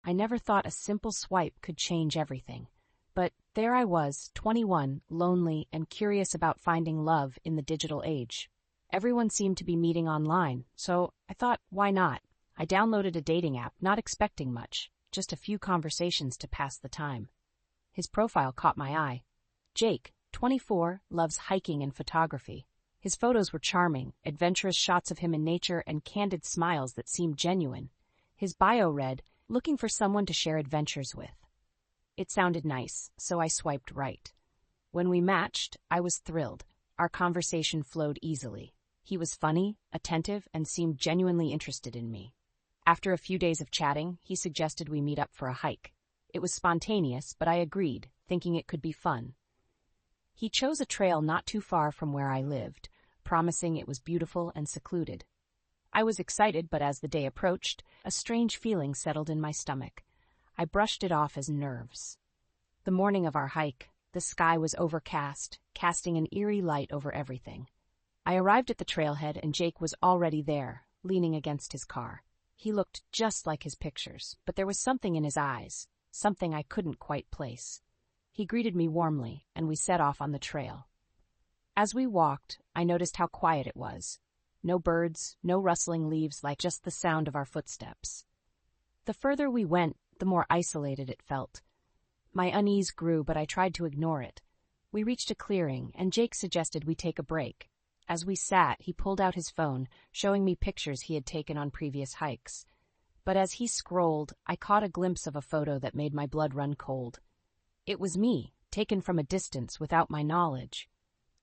I never thought a simple swipe could change everything. But there I was, 21, lonely and curious about finding love in the digital age. Everyone seemed to be meeting online, so I thought, why not? I downloaded a dating app, not expecting much, just a few conversations to pass the time. His profile caught my eye. Jake, 24, loves hiking and photography. His photos were charming, adventurous shots of him in nature and candid smiles that seemed genuine. His bio read, looking for someone to share adventures with. It sounded nice, so I swiped right. When we matched, I was thrilled. Our conversation flowed easily. He was funny, attentive, and seemed genuinely interested in me. After a few days of chatting, he suggested we meet up for a hike. It was spontaneous, but I agreed, thinking it could be fun. He chose a trail not too far from where I lived, promising it was beautiful and secluded. I was excited, but as the day approached, a strange feeling settled in my stomach. I brushed it off as nerves. The morning of our hike, the sky was overcast, casting an eerie light over everything. I arrived at the trailhead and Jake was already there, leaning against his car. He looked just like his pictures, but there was something in his eyes, something I couldn't quite place. He greeted me warmly, and we set off on the trail. As we walked, I noticed how quiet it was. No birds, no rustling leaves, like just the sound of our footsteps. The further we went, the more isolated it felt. My unease grew, but I tried to ignore it. We reached a clearing, and Jake suggested we take a break. As we sat, he pulled out his phone, showing me pictures he had taken on previous hikes. But as he scrolled, I caught a glimpse of a photo that made my blood run cold. It was me, taken from a distance without my knowledge.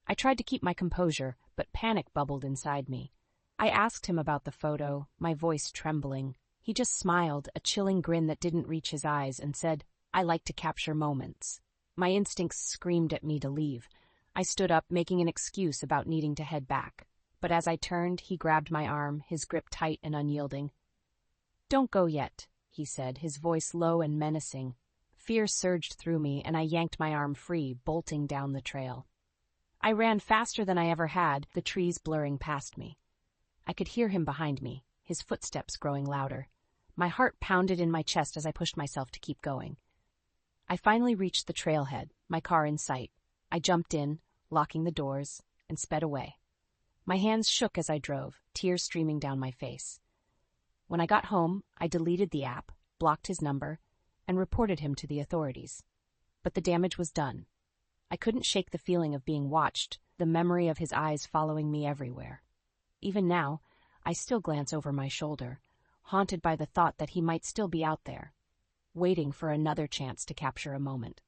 I tried to keep my composure, but panic bubbled inside me. I asked him about the photo, my voice trembling. He just smiled, a chilling grin that didn't reach his eyes, and said, "I like to capture moments." My instincts screamed at me to leave. I stood up, making an excuse about needing to head back. But as I turned, he grabbed my arm, his grip tight and unyielding. "Don't go yet," he said, his voice low and menacing. Fear surged through me, and I yanked my arm free, bolting down the trail. I ran faster than I ever had, the trees blurring past me. I could hear him behind me, his footsteps growing louder. My heart pounded in my chest as I pushed myself to keep going. I finally reached the trailhead, my car in sight. I jumped in, locking the doors, and sped away. My hands shook as I drove, tears streaming down my face. When I got home, I deleted the app, blocked his number, and reported him to the authorities. But the damage was done. I couldn't shake the feeling of being watched, the memory of his eyes following me everywhere. Even now, I still glance over my shoulder, haunted by the thought that he might still be out there, waiting for another chance to capture a moment.